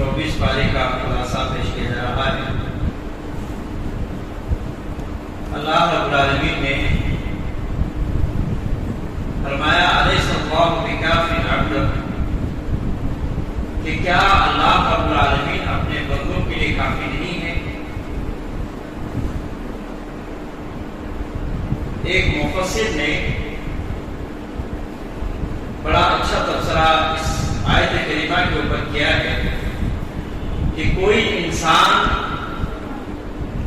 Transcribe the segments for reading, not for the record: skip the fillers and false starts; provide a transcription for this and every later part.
24 پارے کا خلاصہ پیش کیا جا رہا ہے۔ اللہ رب العالمین نے فرمایا علیہ اللہ بکافٍ عبدہ کہ کیا اللہ رب العالمین اپنے بندوں کے لیے کافی نہیں ہے؟ ایک مفسر نے بڑا اچھا تبصرہ اس آیت کریمہ کے اوپر کیا ہے کہ کوئی انسان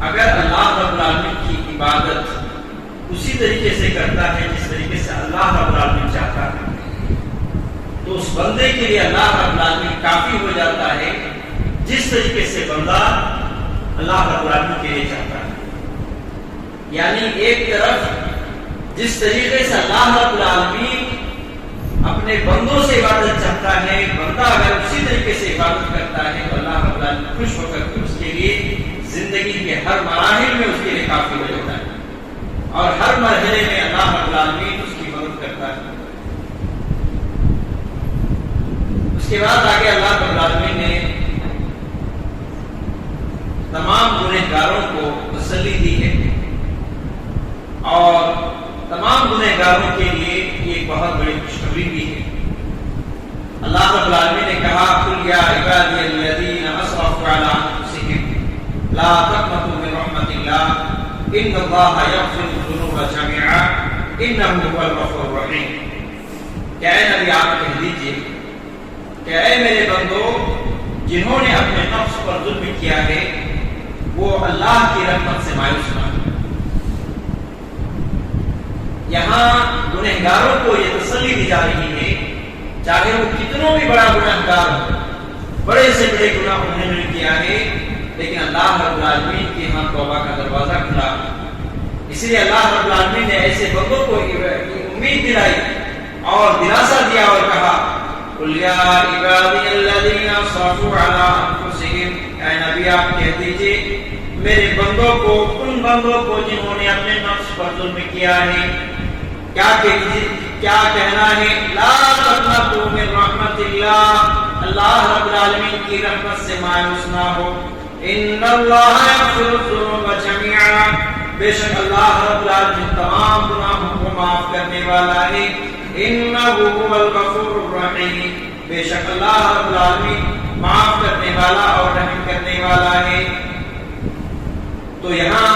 اگر اللہ رب العالمین کی عبادت اسی طریقے سے کرتا ہے جس طریقے سے اللہ رب العالمین چاہتا ہے تو اس بندے کے لیے اللہ رب العالمین کافی ہو جاتا ہے جس طریقے سے بندہ اللہ رب العالمین کے لیے چاہتا ہے۔ یعنی ایک طرف جس طریقے سے اللہ رب العالمین اپنے بندوں سے عبادت چاہتا ہے، بندہ اگر اسی طریقے سے عبادت کرتا ہے تو اللہ رب العالمین خوش ہو کر کے اس کے لیے زندگی کے ہر مراحل میں اس کے لیے کافی ہو جاتا ہے اور ہر مرحلے میں اللہ رب العالمین اس کی مدد کرتا ہے۔ اس کے بعد آگے اللہ رب العالمین نے تمام گنہگاروں کو تسلی دی ہے اور تمام گنہگاروں کے لیے یہ بہت بڑی خوشخبری بھی ہے۔ اللہ رب العالمین نے کہا قل یا عبادی الذین اسرفوا علی انفسہم لا تقنطوا من رحمۃ اللہ ان اللہ یغفر الذنوب جميعا انہ هو الغفور الرحیم۔ کہ اے نبی آپ کہہ دیجئے کہ اے میرے بندو جنہوں نے اپنے نفس پر ظلم کیا ہے وہ اللہ کی رحمت سے مایوس نہ ہو۔ یہاں گنہگاروں کو یہ تسلی دی جا رہی ہے چاہے وہ کتنوں بھی بڑا گنہگار ہو، بڑے سے بڑے گناہ انہوں نے کیا ہے لیکن اللہ رب العالمین کے ہاں توبہ کا دروازہ کھلا۔ اس لیے اللہ رب العالمین نے ایسے بندوں کو امید دلائی اور دلاسا دیا اور کہا قل یا عبادی الذین اسرفوا علی انفسہم، اے نبی آپ کہہ دیجئے میرے بندوں کو، ان بندوں کو جنہوں نے اپنے نفس پر ظلم کیا ہے، کیا کہنا ہے لا تقنطوا من رحمت اللہ، اللہ رب العالمین کی رحمت سے مایوس نہ ہو۔ ان اللہ یغفر الذنوب جميعا، بے شک اللہ رب العالمین تمام گناہوں کو معاف کرنے والا ہے۔ انہ هو الغفور الرحیم، بے شک اللہ رب العالمین معاف کرنے والا اور رحم کرنے والا ہے۔ تو یہاں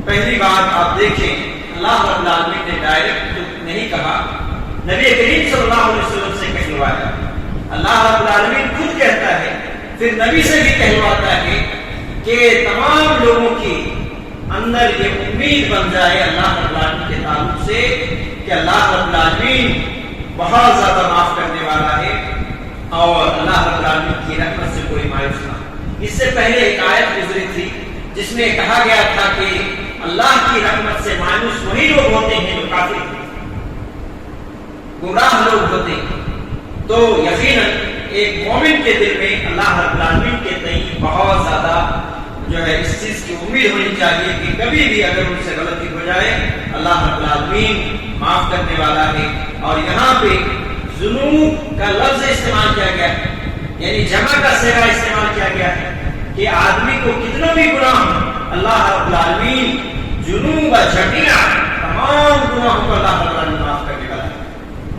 پہلی بات آپ دیکھیں اللہ رب العالمین نے ڈائریکٹ نہیں کہا، نبی کریم صلی اللہ علیہ وسلم سے کہلوایا۔ اللہ رب العالمین خود کہتا ہے پھر نبی سے بھی کہلواتا ہے کہ تمام لوگوں کی اندر یہ امید بن جائے اللہ رب العالمین کے تعلق سے کہ اللہ رب العالمین بہت زیادہ معاف کرنے والا ہے اور اللہ رب العالمین کی رحمت سے کوئی مایوس نہ۔ اس سے پہلے ایک آیت گزری تھی جس میں کہا گیا تھا کہ اللہ کی رحمت سے مایوس وہی لوگ ہوتے ہیں جو کافر ہیں، گمراہ لوگ ہوتے ہیں۔ تو یقیناً ایک مومن کے دل میں اللہ رب العالمین کے تئیں بہت زیادہ جو ہے اس چیز کی امید ہونی چاہیے کہ کبھی بھی اگر ان سے غلطی ہو جائے اللہ رب العالمین معاف کرنے والا ہے۔ اور یہاں پہ ذنوب کا لفظ استعمال کیا گیا ہے، یعنی جمع کا صیغہ استعمال کیا گیا ہے کہ آدمی کو کتنا بھی گناہ ہو اللہ رب العالمین جنوب جميعا تمام گناہوں کو اللہ رب العالمین معاف کرنے والا ہے۔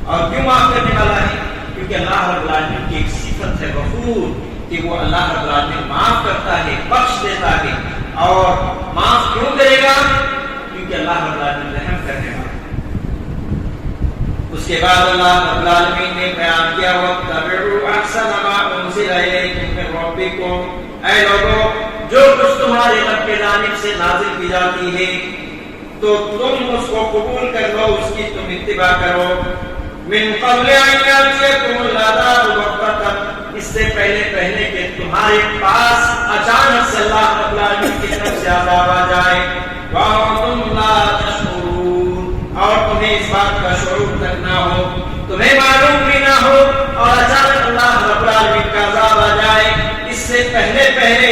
اور کیوں معاف کرنے والا ہے؟ کیونکہ اللہ رب العالمین کی ایک صفت ہے غفور، کہ وہ اللہ رب العالمین معاف کرتا ہے، بخش دیتا ہے۔ اور معاف کیوں کرے گا؟ کیونکہ اللہ رب العالمین رحم کرنے والا ہے۔ اس کے بعد اللہ رب العالمین نے بیان کیا وَاتَّبِعُوا أَحْسَنَ مَا أُنزِلَ إِلَيْكُم مِّن رَّبِّكُم، اے لوگوں جو کچھ تمہارے رب کی جانب سے نازل کی جاتی ہے تو تم اس کو قبول کر لو، اس کی تم اتباع کرو۔ من قبل ان یاتیکم العذاب بغتۃ، اس سے پہلے کہ تمہارے پاس اچانک سے اللہ رب العالمین کی طرف سے عذاب آ جائے۔ وَأَنتُمْ لَا تَشْعُرُونَ، اور تمہیں اس بات کا شعور تک نہ ہو، تمہیں معلوم بھی نہ ہو اور اچانک اللہ رب العالمین کا عذاب آ جائے۔ اس سے پہلے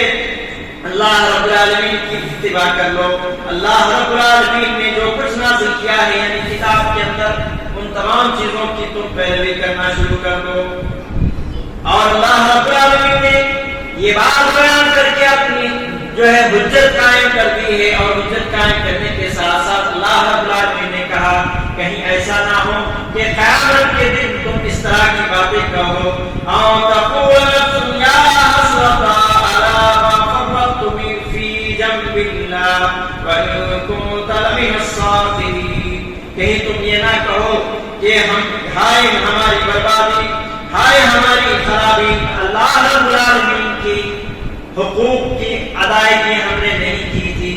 اللہ رب العالمین کی اتباع کر لو۔ اللہ رب العالمین نے جو کچھ نازل کیا ہے یعنی کتاب کے اندر ان تمام چیزوں کی تم پیروی کرنا شروع کر دو۔ اور اللہ رب العالمین یہ بات بیان کر کے اپنی جو ہے حجت قائم کر دی ہے، اور حجت قائم کرنے کے ساتھ ساتھ اللہ رب العالمین نے کہا کہیں ایسا نہ ہو کہ قیامت کے دن تم اس طرح کی باتیں کہو او تقول نفس یا حسرۃ علی ما فرطت فی جنب اللہ وان کنت لمن الصاغرین، کہیں تم یہ نہ کہو کہ ہائے ہماری بربادی، ہائے ہماری خرابی، اللہ رب العالمین کی حقوق کی ادائیگی ہم نے نہیں کی تھی،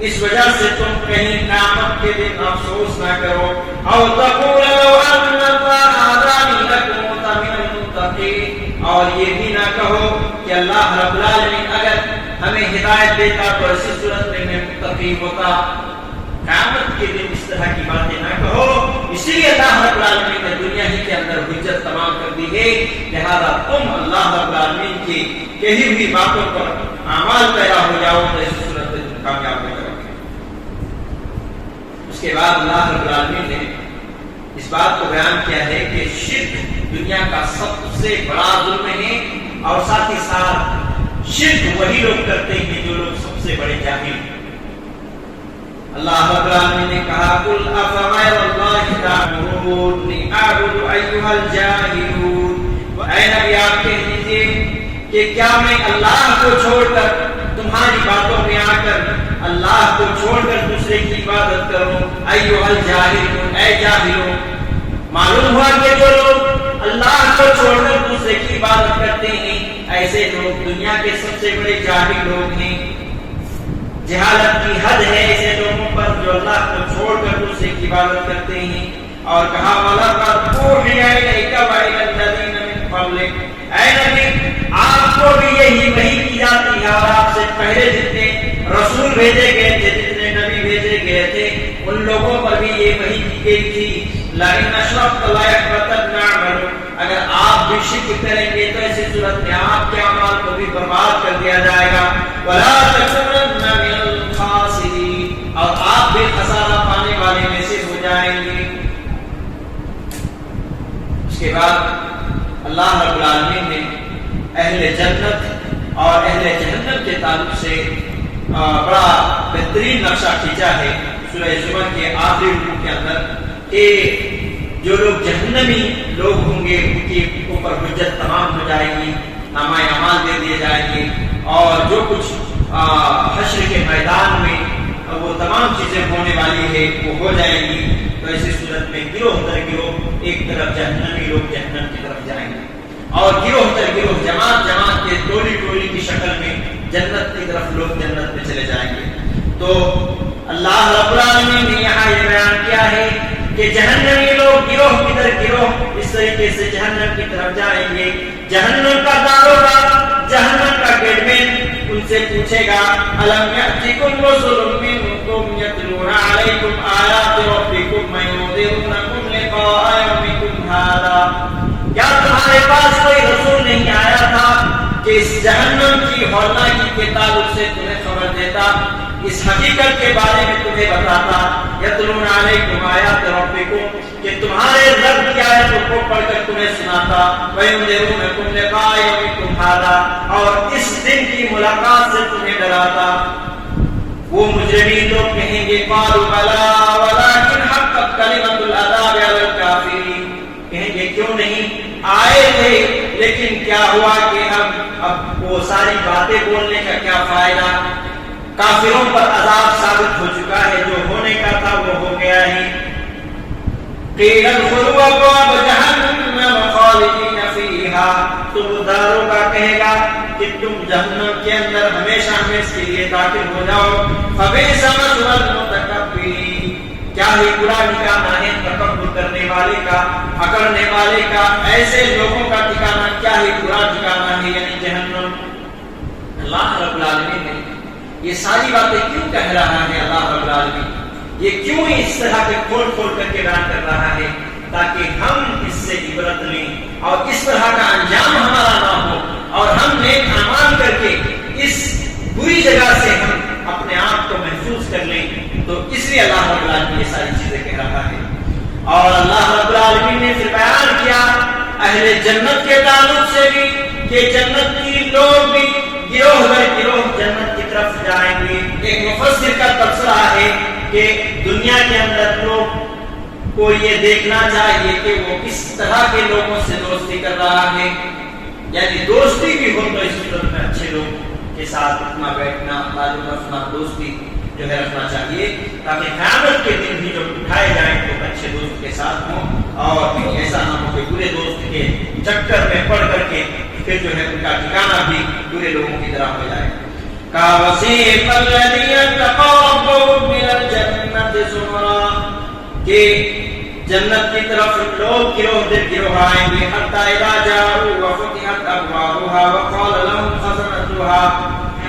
اس وجہ سے تم کہیں قیامت کے دن افسوس نہ کرو، او تقول لو ان اللہ هدانی لکنت من المتقین، اور یہ بھی نہ کہو کہ اللہ رب العالمین اگر ہمیں ہدایت دیتا تو ایسی صورت میں میں متقی ہوتا۔ قیامت کے دن اس طرح کی باتیں نہ کہو، اسی لیے اللہ رب العالمین نے دنیا ہی کے اندر حجت تمام کر دی ہے، لہذا تم اللہ رب العالمین کی کہی ہوئی باتوں پر اعمال پیدا ہو جاؤ تو اس صورت میں تم کامیاب ہو جاؤ گے۔ اس کے بعد اللہ رب العالمین نے اس بات کو بیان کیا ہے کہ شرک دنیا کا سب سے بڑا ظلم ہے، اور ساتھ ہی ساتھ شرک وہی لوگ کرتے ہیں جو لوگ سب سے بڑے جاہل ہیں۔ اللہ رب العالمین نے کہا قل افغیر اللہ تعبدونی اعبد ایھا الجاہلون، اے نبی آپ کہہ دیجئے کہ کیا میں اللہ کو چھوڑ کر تمہاری باتوں میں آ کر اللہ کو چھوڑ کر دوسرے کی عبادت کروں؟ ایھا الجاہلون، اے جاہلوں، معلوم ہوا کہ جو لوگ اللہ کو چھوڑ کر دوسرے کی عبادت کرتے ہیں ایسے لوگ دنیا کے سب سے بڑے جاہل لوگ ہیں۔ جہالت کی حد ہے ایسے لوگوں پر جو اللہ کو چھوڑ کر دوسرے کی عبادت کرتے ہیں۔ اور کہا وَلَقَدْ أُوحِيَ إِلَيْكَ وَإِلَى الَّذِينَ مِن قَبْلِكَ، اے نبی آپ کو بھی یہی وحی کی جاتی ہے، اور آپ سے پہلے جتنے رسول بھیجے گئے تھے، جتنے نبی بھیجے گئے تھے، ان لوگوں پر بھی یہ وحی کی گئی تھی لَئِنْ أَشْرَكْتَ لَيَحْبَطَنَّ عَمَلُكَ، اگر آپ بھی شرک کریں گے تو ایسی صورت میں آپ کے اعمال کو بھی برباد کر دیا جائے گا، وَلَا تَكُونَنَّ مِنَ الْخَاسِرِينَ، اور آپ بھی خسارہ پانے والے میں سے ہو جائیں گے۔ اس کے بعد اللہ رب العالمین نے اہل جنت اور اہل جہنم کے تعلق سے بڑا بہترین نقشہ کھینچا ہے سورہ زمر کے آخری رکوع کے اندر، کہ جو لوگ جہنمی لوگ ہوں گے ان کے اوپر حجت تمام ہو جائے گی، نامہ اعمال دے دیے جائیں گے، اور جو کچھ حشر کے میدان میں وہ تمام چیزیں ہونے والی ہے وہ ہو جائیں گی۔ تو ایسی صورت میں گروہ در گروہ ایک طرف جہنمی لوگ جہنم کی طرف جائیں گے، اور گروہ در گروہ جماعت جماعت کے ٹولی ٹولی کی شکل میں جنت کی طرف لوگ جنت میں چلے جائیں گے۔ تو اللہ رب العالمین نے یہاں یہ بیان کیا ہے کہ جہنمی لوگ گروہ کی در گروہ اس طریقے سے جہنم کی طرف جائیں گے۔ جہنم کا داروغہ، جہنم کا گیٹ مین ان سے پوچھے گا الم یأتکم رسل منکم یتلون علیکم آیات ربکم وینذرونکم لقاء یومکم ھذا، کیا تمہارے پاس کوئی رسول نہیں آیا تھا کہ اس جہنم کی ہولناکی کے تعلق سے تمہیں خبر دیتا، اس حقیقت کے بارے میں تمہیں بتاتا؟ یتلون علیکم آیات ربکم، کہ تمہارے رب کی آیتوں کو پڑھ کر تمہیں سناتا، وَيُنذِرُونَكُمْ لِقَاءَ يَوْمِكُمْ هَذَا، اور اس دن کی ملاقات سے تمہیں ڈراتا۔ وہ مجرمین لوگ کہیں گے قالوا بلا ولكن حقت كلمة العذاب على الكافرين، کہیں گے کیوں نہیں آئے تھے لیکن کیا ہوا کہ اب وہ ساری باتیں بولنے کا کیا فائدہ، کافروں پر عذاب ثابت ہو چکا ہے، جو ہونے کا تھا وہ ہو گیا ہی۔ قیل ادخلوا ابواب جہنم خالدین فیہا، تو وہ داروغہ کہے گا کہ تم جہنم کے اندر ہمیشہ ہمیشہ کے لیے داخل ہو جاؤ۔ فبئس مثوى المتکبرین، کیا ہی برا ٹھکانہ ہے تکبر کرنے والے کا، اکڑنے والے کا، ایسے لوگوں کا ٹھکانہ کیا ہی برا ٹھکانہ ہے، یعنی جہنم۔ اللہ رب العالمین نے یہ ساری باتیں کیوں کہہ رہا ہے؟ اللہ رب العالمین یہ کیوں اس طرح کے کھول کھول کر کے بیان کر رہا ہے؟ تاکہ ہم اس سے عبرت لیں اور اس طرح کا انجام ہمارا نہ ہو، اور ہم نیک اعمال کر کے اس بری جگہ سے ہم اپنے آپ کو محفوظ کر لیں۔ تو اس لیے اللہ رب العالمین یہ ساری چیزیں کہہ رہا ہے۔ اور اللہ رب العالمین نے پھر بیان کیا اہل جنت کے تعلق سے بھی کہ جنت کی لوگ بھی گروہ در گروہ جنت کی طرف جائیں گے۔ ایک مفسر کا تبصرہ ہے کہ دنیا کے اندر لوگ کو یہ دیکھنا چاہیے کہ وہ کس طرح کے لوگوں سے دوستی کر رہا ہے، یعنی دوستی بھی ہو تو اس صورت میں اچھے لوگ کے ساتھ اٹھنا بیٹھنا تعلق رکھنا دوستی جو ہے رکھنا چاہیے، تاکہ قیامت کے دن بھی جب اٹھائے جائیں تو اچھے دوست کے ساتھ ہوں، اور ایسا نہ ہو کہ برے دوست کے چکر میں پڑ کر کے پھر جو ہے ان کا ٹھکانہ بھی برے لوگوں کی طرح ہو جائے۔ كَوَسِيقَ الَّذِينَ اتَّقَوْا رَبَّهُمْ إِلَى الْجَنَّةِ زُمَرًا، کہ جنت کی طرف لوگ گروہ در گروہ آئیں گے، حَتَّى إِذَا جَاءُوا وَفُتِحَتْ أَبْوَابُهَا وَقَالَ لَهُمْ خَزَنَتُهَا،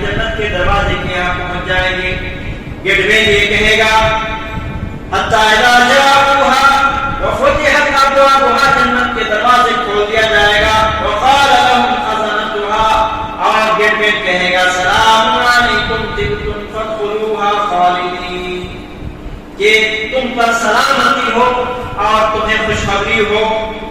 جنت کے دروازے کے یہاں پہنچ جائیں گے، گیٹ مین یہ کہے گا حَتَّى إِذَا جَاءُوهَا وَفُتِحَتْ أَبْوَابُهَا، جنت کے دروازے کھول دیا جائے گا، وَقَالَ لَهُمْ خَزَنَتُهَا، اور گیٹ مین کہے گا سلام علیکم طبتم فادخلوها خالدین، کہ تم پر سلامتی ہو اور تمہیں خوشخبری ہو،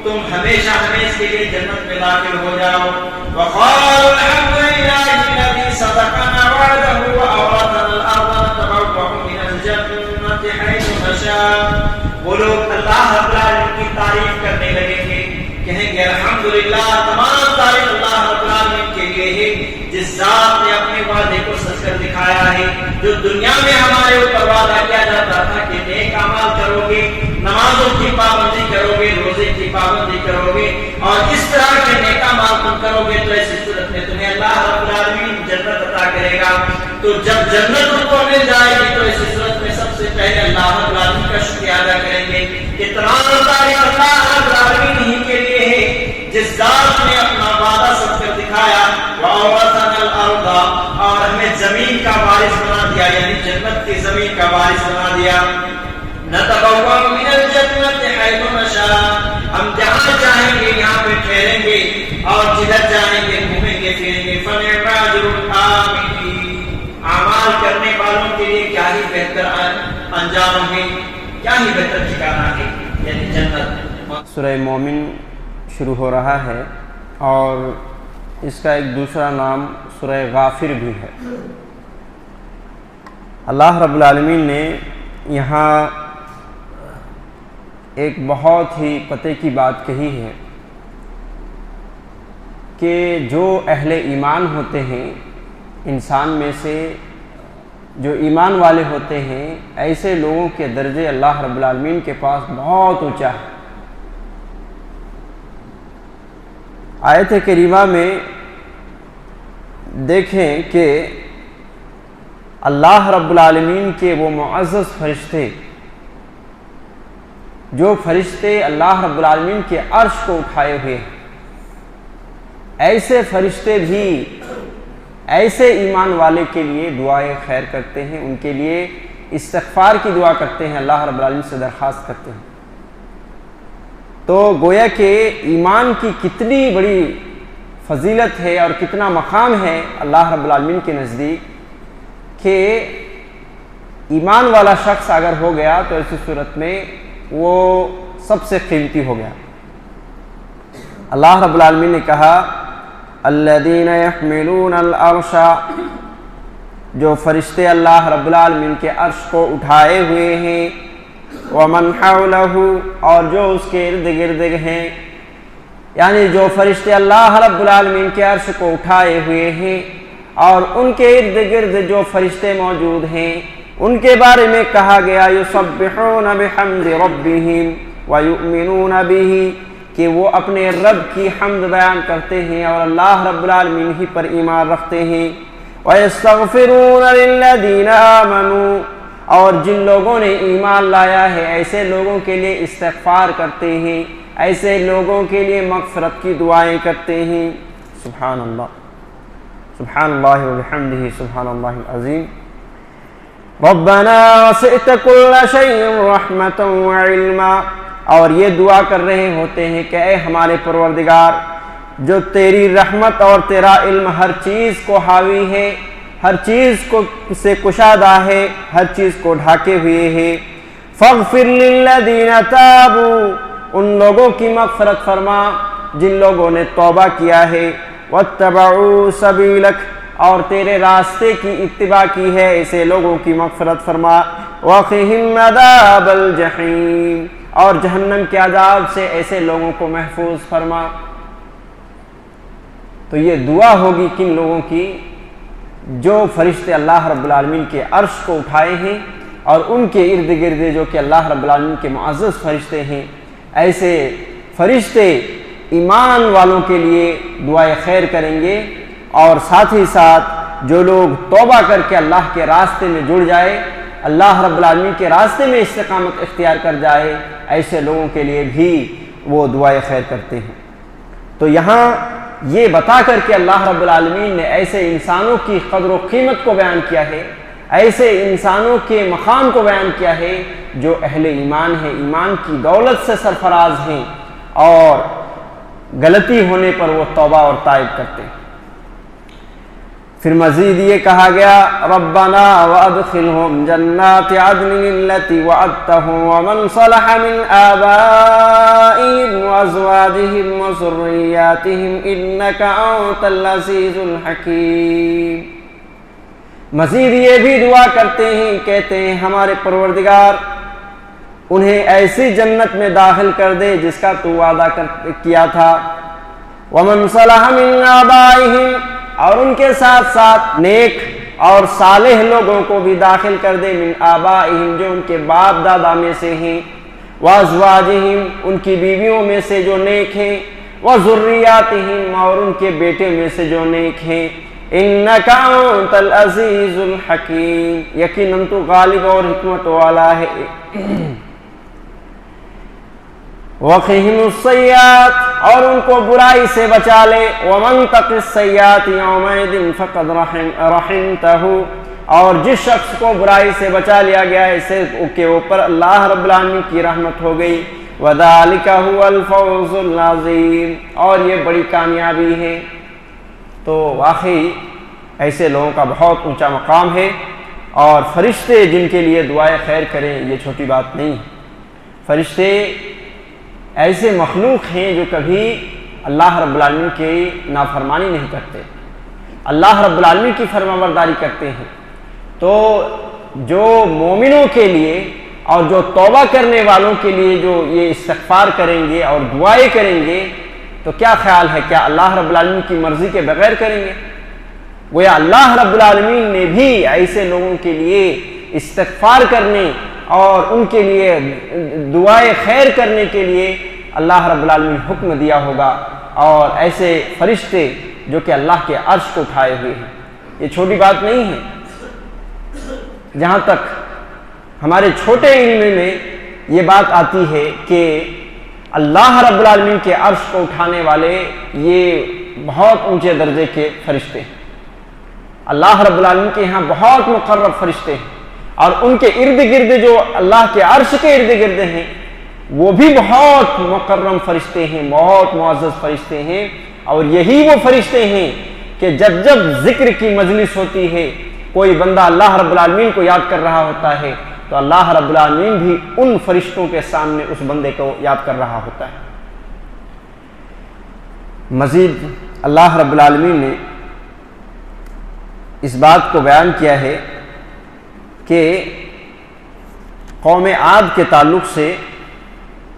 تم ہمیشہ ہمیشہ کے لیے جنت میں داخل ہو جاؤ۔ وقالوا الحمد لله الذي صدقنا وعده وأورثنا الأرض نتبوأ من الجنة حيث نشاء، وہ لوگ اللہ رب العالمین کی تعریف کرنے لگیں گے، کہیں گے الحمدللہ، تمام تعریف اللہ رب العالمین کے لیے ہے جس ذات نے اپنے وعدے کو سچ کر دکھایا ہے، جو دنیا میں ہمارے اوپر وعدہ کیا جاتا تھا کہ نیک اعمال کرو گے، نمازوں کی پابندی کرو گے، روزے کی پابندی کرو گے، اور اس طرح کے نیک اعمال تم کرو گے تو ایسی صورت میں تمہیں اللہ رب العالمین جنت عطا کرے گا۔ تو جب جنت ان کو مل جائے گی تو ایسی صورت میں سب سے پہلے اللہ رب العالمین کا شکریہ ادا کریں گے کہ تمام تعریف اللہ رب العالمین ہی کے لیے ہے جس ذات نے اپنا وعدہ سچ کر دکھایا، وَأَوْرَثَنَا الْأَرْضَ، اور ہمیں زمین کا وارث بنا دیا، یعنی جنت کی زمین کا وارث بنا دیا۔ نَتَبَوَّأُ مِنَ الْجَنَّةِ حَيْثُ نَشَاءُ، ہم جہاں چاہیں گے یہاں پہ ٹھہریں گے اور جدھر چاہیں گے گھومیں گے پھریں گے۔ فَنِعْمَ أَجْرُ الْعَامِلِينَ، اعمال کرنے والوں کے لیے کیا ہی بہتر انجام ہے، کیا ہی بہتر ٹھکانہ ہے، یعنی جنت۔ سورہ مومن شروع ہو رہا ہے اور اس کا ایک دوسرا نام سورہ غافر بھی ہے۔ اللہ رب العالمین نے یہاں ایک بہت ہی پتے کی بات کہی ہے کہ جو اہل ایمان ہوتے ہیں، انسان میں سے جو ایمان والے ہوتے ہیں، ایسے لوگوں کے درجے اللہ رب العالمین کے پاس بہت اونچا ہے۔ آیت کریمہ میں دیکھیں کہ اللہ رب العالمین کے وہ معزز فرشتے، جو فرشتے اللہ رب العالمین کے عرش کو اٹھائے ہوئے ہیں، ایسے فرشتے بھی ایسے ایمان والے کے لیے دعائیں خیر کرتے ہیں، ان کے لیے استغفار کی دعا کرتے ہیں، اللہ رب العالمین سے درخواست کرتے ہیں۔ تو گویا کہ ایمان کی کتنی بڑی فضیلت ہے اور کتنا مقام ہے اللہ رب العالمین کے نزدیک کہ ایمان والا شخص اگر ہو گیا تو ایسی صورت میں وہ سب سے قیمتی ہو گیا۔ اللہ رب العالمین نے کہا الذین یحملون العرش، جو فرشتے اللہ رب العالمین کے عرش کو اٹھائے ہوئے ہیں، ومن حولہ، اور جو اس کے ارد گرد ہیں، یعنی جو فرشتے اللہ رب العالمین کے عرش کو اٹھائے ہوئے ہیں اور ان کے ارد گرد جو فرشتے موجود ہیں، ان کے بارے میں کہا گیا یسبحون بحمد ربہم ویؤمنون بہ، کہ وہ اپنے رب کی حمد بیان کرتے ہیں اور اللہ رب العالمین ہی پر ایمان رکھتے ہیں۔ وَيَسْتَغْفِرُونَ لِلَّذِينَ آمَنُوا، اور جن لوگوں نے ایمان لایا ہے ایسے لوگوں کے لیے استغفار کرتے ہیں، ایسے لوگوں کے لیے مغفرت کی دعائیں کرتے ہیں۔ سبحان اللہ، سبحان اللہ وبحمدہ، سبحان اللہ العظیم۔ ربنا وسعت كل شيء رحمة وعلما، اور یہ دعا کر رہے ہوتے ہیں کہ اے ہمارے پروردگار، جو تیری رحمت اور تیرا علم ہر چیز کو حاوی ہے، ہر چیز کو سے کشادہ ہے، ہر چیز کو ڈھاکے ہوئے ہے۔ فاغفر للذین تابوا، ان لوگوں کی مغفرت فرما جن لوگوں نے توبہ کیا ہے، واتبعوا سبیلک، اور تیرے راستے کی اتباع کی ہے ایسے لوگوں کی مغفرت فرما۔ وَقِهِمْ عَذَابَ الْجَحِيمِ اور جہنم کے عذاب سے ایسے لوگوں کو محفوظ فرما۔ تو یہ دعا ہوگی کن لوگوں کی؟ جو فرشتے اللہ رب العالمین کے عرش کو اٹھائے ہیں اور ان کے ارد گرد جو کہ اللہ رب العالمین کے معزز فرشتے ہیں، ایسے فرشتے ایمان والوں کے لیے دعائے خیر کریں گے، اور ساتھ ہی ساتھ جو لوگ توبہ کر کے اللہ کے راستے میں جڑ جائے، اللہ رب العالمین کے راستے میں استقامت اختیار کر جائے، ایسے لوگوں کے لیے بھی وہ دعائے خیر کرتے ہیں۔ تو یہاں یہ بتا کر کے اللہ رب العالمین نے ایسے انسانوں کی قدر و قیمت کو بیان کیا ہے، ایسے انسانوں کے مقام کو بیان کیا ہے جو اہل ایمان ہیں، ایمان کی دولت سے سرفراز ہیں، اور غلطی ہونے پر وہ توبہ اور تائب کرتے ہیں۔ پھر مزید یہ کہا گیا ربنا وادخلهم جنات عدن التي وعدتهم ومن صلح من آبائهم وازواجهم وذرياتهم انك انت العزيز الحكيم۔ مزید یہ بھی دعا کرتے ہیں، کہتے ہیں ہمارے پروردگار انہیں ایسی جنت میں داخل کر دے جس کا تو وعدہ کیا تھا، ومن صلح من آبائهم اور ان کے ساتھ ساتھ نیک اور صالح لوگوں کو بھی داخل کر دے، من آبائہم جو ان کے باپ دادا میں سے ہیں، وازواجہم ان کی بیویوں میں سے جو نیک ہیں، وذریاتہم اور ان کے بیٹے میں سے جو نیک ہیں، انک انت العزیز الحکیم یقیناً تو غالب اور حکمت والا ہے۔ وقہم السیئات اور ان کو برائی سے بچا لے، ومن تق السیئات یومئذ فقد رحمتہ اور جس شخص کو برائی سے بچا لیا گیا ہے اسے کے اوپر اللہ رب العالمین کی رحمت ہو گئی، وذالک هو الفوز العظیم اور یہ بڑی کامیابی ہے۔ تو واقعی ایسے لوگوں کا بہت اونچا مقام ہے، اور فرشتے جن کے لیے دعائیں خیر کریں یہ چھوٹی بات نہیں ہے۔ فرشتے ایسے مخلوق ہیں جو کبھی اللہ رب العالمین کی نافرمانی نہیں کرتے، اللہ رب العالمین کی فرمانبرداری کرتے ہیں۔ تو جو مومنوں کے لیے اور جو توبہ کرنے والوں کے لیے جو یہ استغفار کریں گے اور دعائیں کریں گے، تو کیا خیال ہے کیا اللہ رب العالمین کی مرضی کے بغیر کریں گے؟ گویا اللہ رب العالمین نے بھی ایسے لوگوں کے لیے استغفار کرنے اور ان کے لیے دعائیں خیر کرنے کے لیے اللہ رب العالمین حکم دیا ہوگا، اور ایسے فرشتے جو کہ اللہ کے عرش کو اٹھائے ہوئے ہیں، یہ چھوٹی بات نہیں ہے۔ جہاں تک ہمارے چھوٹے علم میں یہ بات آتی ہے کہ اللہ رب العالمین کے عرش کو اٹھانے والے یہ بہت اونچے درجے کے فرشتے ہیں، اللہ رب العالمین کے یہاں بہت مقرب فرشتے ہیں، اور ان کے ارد گرد جو اللہ کے عرش کے ارد گرد ہیں وہ بھی بہت مکرم فرشتے ہیں، بہت معزز فرشتے ہیں، اور یہی وہ فرشتے ہیں کہ جب جب ذکر کی مجلس ہوتی ہے، کوئی بندہ اللہ رب العالمین کو یاد کر رہا ہوتا ہے تو اللہ رب العالمین بھی ان فرشتوں کے سامنے اس بندے کو یاد کر رہا ہوتا ہے۔ مزید اللہ رب العالمین نے اس بات کو بیان کیا ہے کہ قوم عاد کے تعلق سے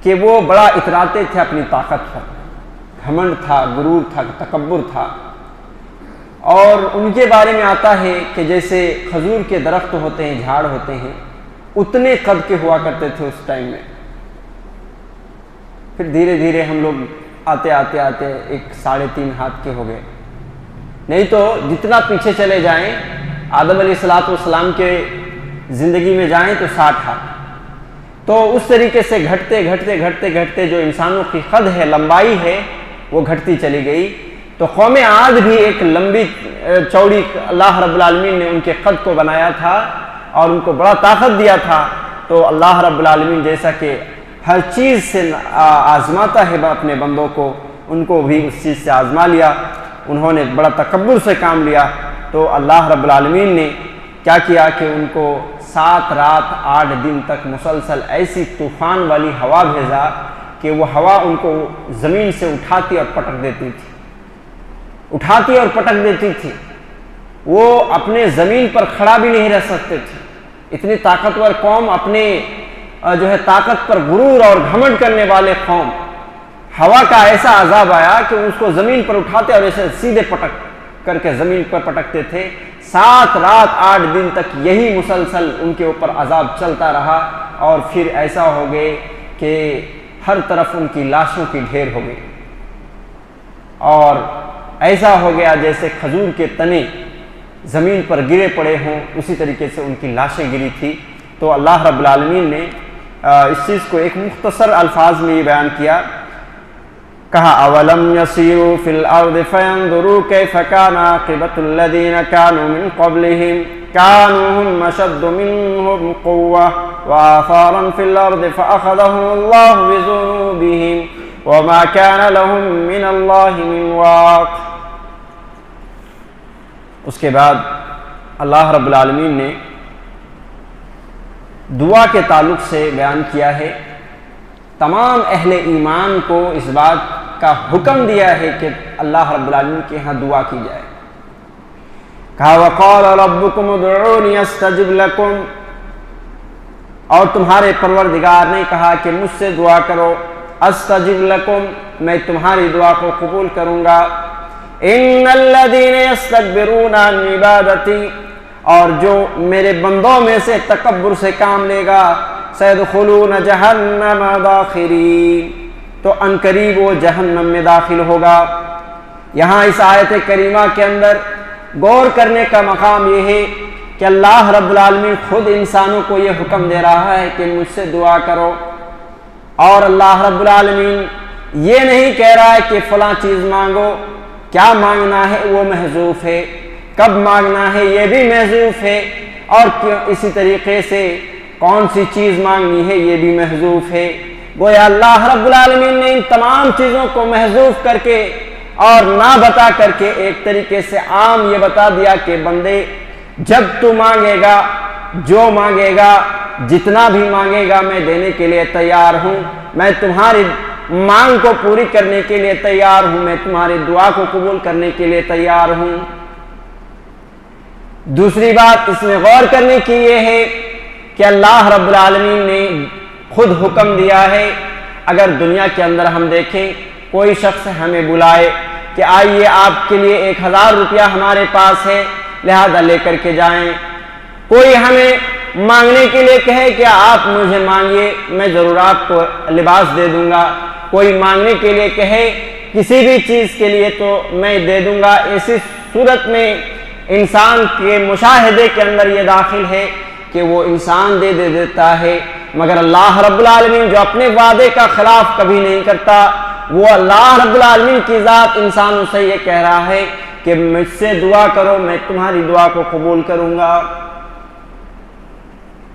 کہ وہ بڑا اتراتے تھے اپنی طاقت پر، گھمنڈ تھا، غرور تھا، تکبر تھا، اور ان کے بارے میں آتا ہے کہ جیسے کھجور کے درخت ہوتے ہیں، جھاڑ ہوتے ہیں، اتنے قد کے ہوا کرتے تھے اس ٹائم میں۔ پھر دھیرے دھیرے ہم لوگ آتے آتے آتے 3.5 ہاتھ کے ہو گئے، نہیں تو جتنا پیچھے چلے جائیں آدم علیہ السلام کے زندگی میں جائیں تو 60 ہاتھ۔ تو اس طریقے سے گھٹتے گھٹتے گھٹتے گھٹتے جو انسانوں کی قد ہے، لمبائی ہے، وہ گھٹتی چلی گئی۔ تو قوم عاد بھی ایک لمبی چوڑی اللہ رب العالمین نے ان کے قد کو بنایا تھا اور ان کو بڑا طاقت دیا تھا۔ تو اللہ رب العالمین جیسا کہ ہر چیز سے آزماتا ہے اپنے بندوں کو، ان کو بھی اس چیز سے آزما لیا، انہوں نے بڑا تکبر سے کام لیا۔ تو اللہ رب العالمین نے کیا کیا کہ ان کو 7 رات 8 دن تک مسلسل ایسی طوفان والی ہوا بھیجا کہ وہ ہوا ان کو زمین سے اٹھاتی اور پٹک دیتی تھی، اٹھاتی اور پٹک دیتی تھی۔ وہ اپنے زمین پر کھڑا بھی نہیں رہ سکتے تھے۔ اتنی طاقتور قوم، اپنے طاقت پر غرور اور گھمنڈ کرنے والے قوم، ہوا کا ایسا عذاب آیا کہ اس کو زمین پر اٹھاتے اور اسے سیدھے پٹک کر کے زمین پر پٹکتے تھے۔ 7 رات 8 دن تک یہی مسلسل ان کے اوپر عذاب چلتا رہا، اور پھر ایسا ہو گئے کہ ہر طرف ان کی لاشوں کی ڈھیر ہو گئی، اور ایسا ہو گیا جیسے کھجور کے تنے زمین پر گرے پڑے ہوں، اسی طریقے سے ان کی لاشیں گری تھی۔ تو اللہ رب العالمین نے اس چیز کو ایک مختصر الفاظ میں یہ بیان کیا، کہا اولم یسیروا فی الارض فینظروا کیف کان عاقبۃ الذین کانوا من قبلہم کانوا هم اشد منهم قوة وآثارا فی الارض فأخذهم اللہ بذنوبہم وما کان لهم من اللہ من واق۔ اس کے بعد اللہ رب العالمین نے دعا کے تعلق سے بیان کیا ہے، تمام اہل ایمان کو اس بات کا حکم دیا ہے کہ اللہ رب العالمین کے ہاں دعا کی جائے۔ کہا وقال ربکم ادعونی استجب لکم، اور تمہارے پروردگار نے کہا کہ مجھ سے دعا کرو، استجب لکم، میں تمہاری دعا کو قبول کروں گا۔ ان الذین یستکبرون عن عبادتی، اور جو میرے بندوں میں سے تکبر سے کام لے گا، سیدخلون جہنم داخرین، تو ان قریب وہ جہنم میں داخل ہوگا۔ یہاں اس آیت کریمہ کے اندر غور کرنے کا مقام یہ ہے کہ اللہ رب العالمین خود انسانوں کو یہ حکم دے رہا ہے کہ مجھ سے دعا کرو، اور اللہ رب العالمین یہ نہیں کہہ رہا ہے کہ فلاں چیز مانگو، کیا مانگنا ہے وہ محذوف ہے، کب مانگنا ہے یہ بھی محذوف ہے، اور اسی طریقے سے کون سی چیز مانگنی ہے یہ بھی محذوف ہے۔ گویا اللہ رب العالمین نے ان تمام چیزوں کو محذوف کر کے اور نہ بتا کر کے ایک طریقے سے عام یہ بتا دیا کہ بندے جب تو مانگے گا، جو مانگے گا، جتنا بھی مانگے گا، میں دینے کے لیے تیار ہوں، میں تمہاری مانگ کو پوری کرنے کے لیے تیار ہوں، میں تمہاری دعا کو قبول کرنے کے لیے تیار ہوں۔ دوسری بات اس میں غور کرنے کی یہ ہے کہ اللہ رب العالمین نے خود حکم دیا ہے، اگر دنیا کے اندر ہم دیکھیں کوئی شخص ہمیں بلائے کہ آئیے آپ کے لیے 1000 روپیہ ہمارے پاس ہے، لہذا لے کر کے جائیں، کوئی ہمیں مانگنے کے لیے کہے کہ آپ مجھے مانگیے میں ضرور آپ کو لباس دے دوں گا، کوئی مانگنے کے لیے کہے کسی بھی چیز کے لیے تو میں دے دوں گا، ایسی صورت میں انسان کے مشاہدے کے اندر یہ داخل ہے کہ وہ انسان دے دیتا ہے، مگر اللہ رب العالمین جو اپنے وعدے کا خلاف کبھی نہیں کرتا، وہ اللہ رب العالمین کی ذات انسانوں سے یہ کہہ رہا ہے کہ مجھ سے دعا کرو، میں تمہاری دعا کو قبول کروں گا۔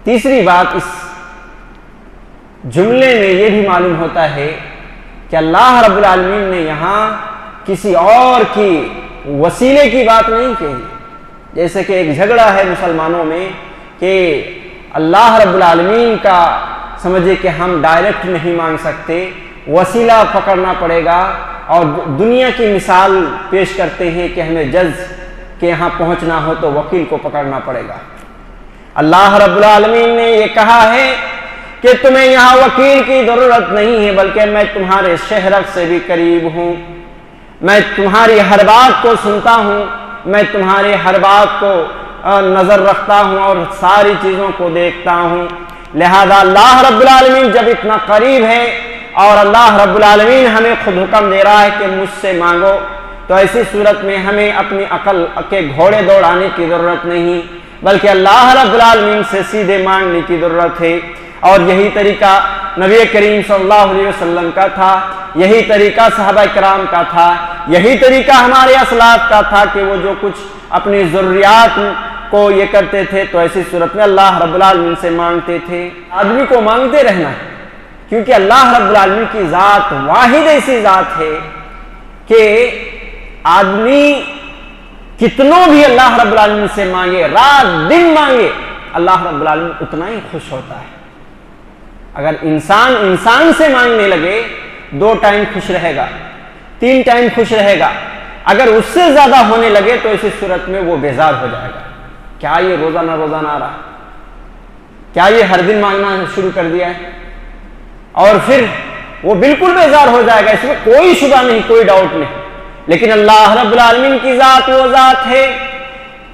تیسری بات اس جملے میں یہ بھی معلوم ہوتا ہے کہ اللہ رب العالمین نے یہاں کسی اور کی وسیلے کی بات نہیں کہی، جیسے کہ ایک جھگڑا ہے مسلمانوں میں کہ اللہ رب العالمین کا سمجھے کہ ہم ڈائریکٹ نہیں مانگ سکتے، وسیلہ پکڑنا پڑے گا، اور دنیا کی مثال پیش کرتے ہیں کہ ہمیں جج کے یہاں پہنچنا ہو تو وکیل کو پکڑنا پڑے گا۔ اللہ رب العالمین نے یہ کہا ہے کہ تمہیں یہاں وکیل کی ضرورت نہیں ہے، بلکہ میں تمہارے شہرک سے بھی قریب ہوں، میں تمہاری ہر بات کو سنتا ہوں، میں تمہارے ہر بات کو نظر رکھتا ہوں اور ساری چیزوں کو دیکھتا ہوں۔ لہذا اللہ رب العالمین جب اتنا قریب ہے اور اللہ رب العالمین ہمیں خود حکم دے رہا ہے کہ مجھ سے مانگو، تو ایسی صورت میں ہمیں اپنی عقل کے گھوڑے دوڑانے کی ضرورت نہیں، بلکہ اللہ رب العالمین سے سیدھے مانگنے کی ضرورت ہے۔ اور یہی طریقہ نبی کریم صلی اللہ علیہ وسلم کا تھا، یہی طریقہ صحابہ کرام کا تھا، یہی طریقہ ہمارے اسلاف کا تھا کہ وہ جو کچھ اپنی ضروریات کو یہ کرتے تھے تو ایسی صورت میں اللہ رب العالمین سے مانگتے تھے۔ آدمی کو مانگتے رہنا ہے، کیونکہ اللہ رب العالمین کی ذات واحد ایسی ذات ہے کہ آدمی کتنوں بھی اللہ رب العالمین سے مانگے، رات دن مانگے، اللہ رب العالمین اتنا ہی خوش ہوتا ہے۔ اگر انسان سے مانگنے لگے 2 ٹائم خوش رہے گا، 3 ٹائم خوش رہے گا، اگر اس سے زیادہ ہونے لگے تو اسی صورت میں وہ بیزار ہو جائے گا. کیا یہ روزانہ آ رہا؟ کیا یہ ہر دن مانگنا شروع کر دیا ہے؟ اور پھر وہ بالکل بیزار ہو جائے گا، اس میں کوئی شبہ نہیں، کوئی ڈاؤٹ نہیں. لیکن اللہ رب العالمین کی ذات وہ ذات ہے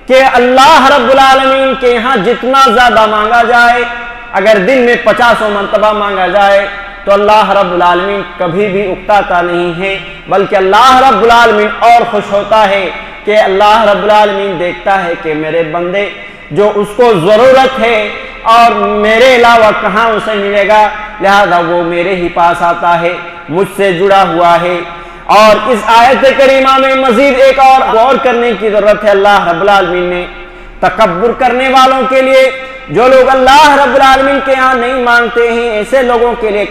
کہ اللہ رب العالمین کے یہاں جتنا زیادہ مانگا جائے، اگر دن میں 50 مرتبہ مانگا جائے تو اللہ رب العالمین کبھی بھی اکتاتا نہیں ہے، بلکہ اللہ رب العالمین اور خوش ہوتا ہے کہ اللہ رب العالمین دیکھتا ہے کہ میرے بندے جو اس کو ضرورت ہے اور میرے علاوہ کہاں اسے ملے گا، لہذا وہ میرے ہی پاس آتا ہے، مجھ سے جڑا ہوا ہے. اور اس آیت کریمہ میں مزید ایک اور غور کرنے کی ضرورت ہے. اللہ رب العالمین نے تکبر کرنے والوں کے لیے، جو لوگ اللہ رب العالمین کے ہاں نہیں مانگتے ہیں، ایسے لوگوں کے لیے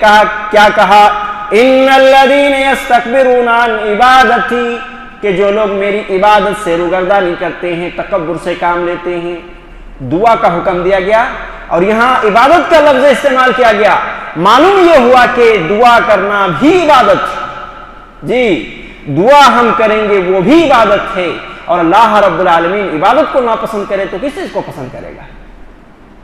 کیا کہا؟ ان الذین یستکبرون عن عبادتی، کہ جو لوگ میری عبادت سے روگردانی کرتے ہیں، تکبر سے کام لیتے ہیں. دعا کا حکم دیا گیا اور یہاں عبادت کا لفظ استعمال کیا گیا. معلوم یہ ہوا کہ دعا کرنا بھی عبادت ہے. جی، دعا ہم کریں گے وہ بھی عبادت ہے، اور اللہ رب العالمین عبادت کو ناپسند کرے تو کس چیز کو پسند کرے گا؟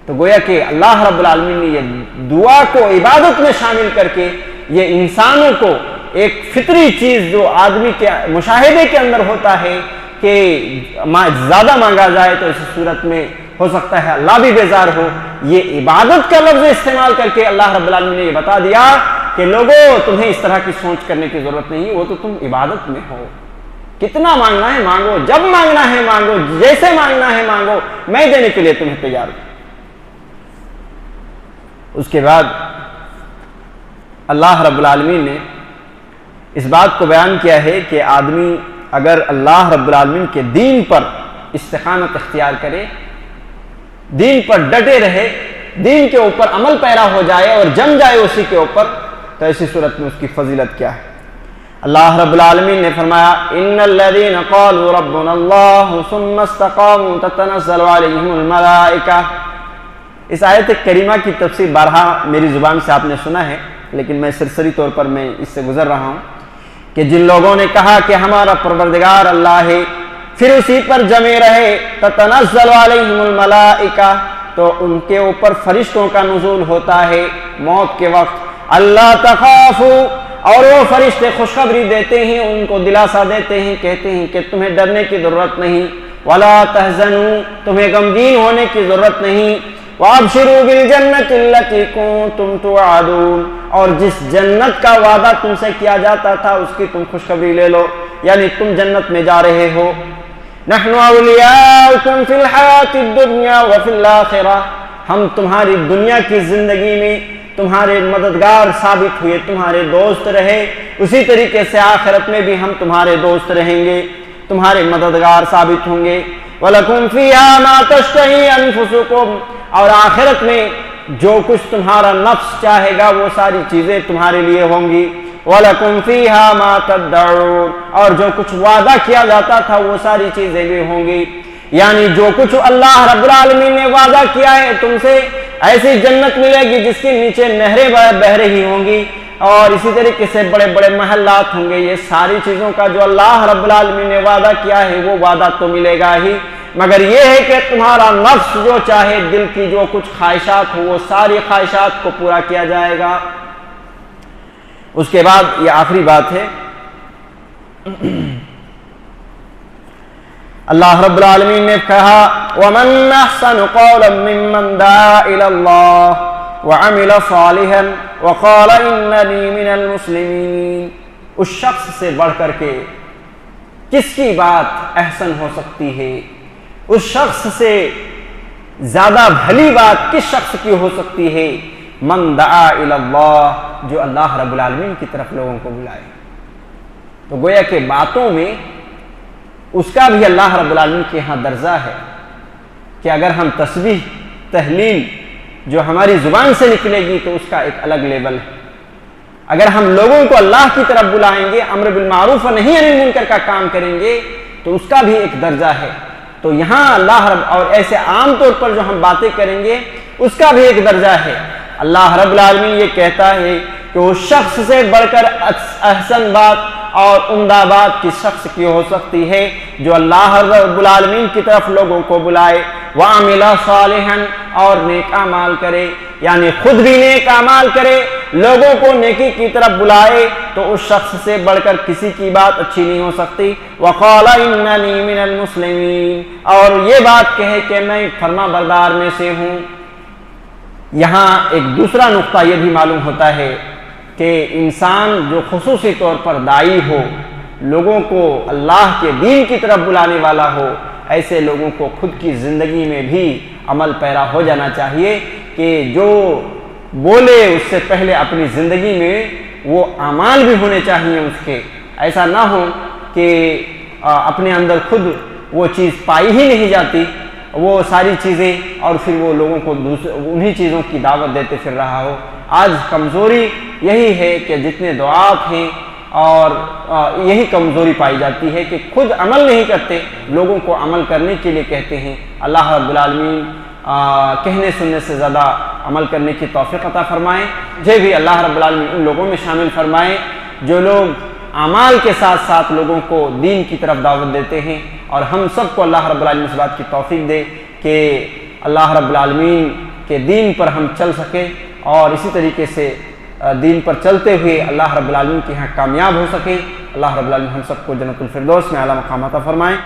تو گویا کہ اللہ رب العالمین نے یہ دعا کو عبادت میں شامل کر کے یہ انسانوں کو ایک فطری چیز جو آدمی کے مشاہدے کے اندر ہوتا ہے کہ زیادہ مانگا جائے تو اس صورت میں ہو سکتا ہے اللہ بھی بیزار ہو، یہ عبادت کا لفظ استعمال کر کے اللہ رب العالمین نے یہ بتا دیا کہ لوگوں تمہیں اس طرح کی سوچ کرنے کی ضرورت نہیں، وہ تو تم عبادت میں ہو. کتنا مانگنا ہے مانگو، جب مانگنا ہے مانگو، جیسے مانگنا ہے مانگو، میں دینے کے لیے تمہیں تیار ہوں. اس کے بعد اللہ رب العالمین نے اس بات کو بیان کیا ہے کہ آدمی اگر اللہ رب العالمین کے دین پر استقامت اختیار کرے، دین پر ڈٹے رہے، دین کے اوپر عمل پیرا ہو جائے اور جم جائے اسی کے اوپر، تو ایسی صورت میں اس کی فضیلت کیا ہے. اللہ رب العالمین نے فرمایا ان الذین قالوا ربنا اللہ ثم استقاموا تتنزل علیہم الملائکہ. اس آیت کریمہ کی تفسیر بارہا میری زبان سے آپ نے سنا ہے، لیکن میں سرسری طور پر میں اس سے گزر رہا ہوں کہ جن لوگوں نے کہا کہ ہمارا پروردگار اللہ ہے، پھر اسی پر جمے رہے، تتنزل علیہم الملائکہ، تو ان کے اوپر فرشتوں کا نزول ہوتا ہے موت کے وقت. اللہ تخافوا، اور وہ فرشتے خوشخبری دیتے ہیں، ان کو دلاسا دیتے ہیں، کہتے ہیں کہ تمہیں ڈرنے کی ضرورت نہیں، ولا تحزنوا، تمہیں غمگین ہونے کی ضرورت نہیں، وابشروا بالجنۃ التي كنتم توعدون، اور جس جنت کا وعدہ تم سے کیا جاتا تھا اس کی تم خوشخبری لے لو، یعنی تم جنت میں جا رہے ہو. نحن اولیاؤکم فی الحیاۃ الدنیا وفی الآخرہ، ہم تمہاری دنیا کی زندگی میں تمہارے مددگار ثابت ہوئے، تمہارے دوست رہے، اسی طریقے سے آخرت میں بھی ہم تمہارے دوست رہیں گے، تمہارے مددگار ثابت ہوں گے. وَلَكُمْ فِيهَا مَا تَشْتَهِي أَنفُسُكُمْ، اور آخرت میں جو کچھ تمہارا نفس چاہے گا وہ ساری چیزیں تمہارے لیے ہوں گی. وَلَكُمْ فِيهَا مَا تَدَّعُونَ، اور جو کچھ وعدہ کیا جاتا تھا وہ ساری چیزیں بھی ہوں گی. یعنی جو کچھ اللہ رب العالمین نے وعدہ کیا ہے تم سے، ایسی جنت ملے گی جس کے نیچے نہریں بہ رہی ہوں گی، اور اسی طریقے سے بڑے بڑے محلات ہوں گے. یہ ساری چیزوں کا جو اللہ رب العالمین نے وعدہ کیا ہے وہ وعدہ تو ملے گا ہی، مگر یہ ہے کہ تمہارا نفس جو چاہے، دل کی جو کچھ خواہشات ہو، وہ ساری خواہشات کو پورا کیا جائے گا. اس کے بعد یہ آخری بات ہے، اللہ رب العالمین نے کہا وَمَنْ أَحْسَنُ قَوْلًا مِّمَّنْ دَعَا إِلَى اللَّهِ وَعَمِلَ صَالِحًا وَقَالَ إِنَّنِي مِنَ الْمُسْلِمِينَ. اس شخص سے بڑھ کر کے کس کی بات احسن ہو سکتی ہے؟ اس شخص سے زیادہ بھلی بات کس شخص کی ہو سکتی ہے؟ من دعا الی اللہ، جو اللہ رب العالمین کی طرف لوگوں کو بلائے. تو گویا کہ باتوں میں اس کا بھی اللہ رب العالمین کے ہاں درجہ ہے کہ اگر ہم تسبیح تہلیل جو ہماری زبان سے نکلے گی تو اس کا ایک الگ لیول ہے. اگر ہم لوگوں کو اللہ کی طرف بلائیں گے، امر بالمعروف و نہی عن المنکر کا کام کریں گے تو اس کا بھی ایک درجہ ہے. تو یہاں اللہ رب، اور ایسے عام طور پر جو ہم باتیں کریں گے اس کا بھی ایک درجہ ہے. اللہ رب العالمین یہ کہتا ہے کہ وہ شخص سے بڑھ کر احسن بات اور عمدہ بات کس شخص کی ہو سکتی ہے جو اللہ رب العالمین کی طرف لوگوں کو بلائے، وَعَمِلَ صَالِحًا اور نیک اعمال کرے، یعنی خود بھی نیک اعمال کرے، لوگوں کو نیکی کی طرف بلائے، تو اس شخص سے بڑھ کر کسی کی بات اچھی نہیں ہو سکتی۔ وَقَالَ إِنَّنِي مِنَ الْمُسْلِمِينَ اور یہ بات کہے کہ میں فرما بردار میں سے ہوں۔ یہاں ایک دوسرا نقطہ یہ بھی معلوم ہوتا ہے کہ انسان جو خصوصی طور پر داعی ہو، لوگوں کو اللہ کے دین کی طرف بلانے والا ہو، ایسے لوگوں کو خود کی زندگی میں بھی عمل پیرا ہو جانا چاہیے کہ جو بولے اس سے پہلے اپنی زندگی میں وہ اعمال بھی ہونے چاہیے اس کے، ایسا نہ ہو کہ اپنے اندر خود وہ چیز پائی ہی نہیں جاتی، وہ ساری چیزیں، اور پھر وہ لوگوں کو انہی چیزوں کی دعوت دیتے پھر رہا ہو۔ آج کمزوری یہی ہے کہ جتنے دعات ہیں اور یہی کمزوری پائی جاتی ہے کہ خود عمل نہیں کرتے، لوگوں کو عمل کرنے کے لیے کہتے ہیں۔ اللہ رب العالمین کہنے سننے سے زیادہ عمل کرنے کی توفیق عطا فرمائیں۔ مجھے بھی اللہ رب العالمین ان لوگوں میں شامل فرمائیں جو لوگ اعمال کے ساتھ ساتھ لوگوں کو دین کی طرف دعوت دیتے ہیں، اور ہم سب کو اللہ رب العالمین اس بات کی توفیق دے کہ اللہ رب العالمین کے دین پر ہم چل سکیں، اور اسی طریقے سے دین پر چلتے ہوئے اللہ رب العالمین کے ہاں کامیاب ہو سکیں۔ اللہ رب العالمین ہم سب کو جنت الفردوس میں اعلیٰ مقام عطا فرمائیں۔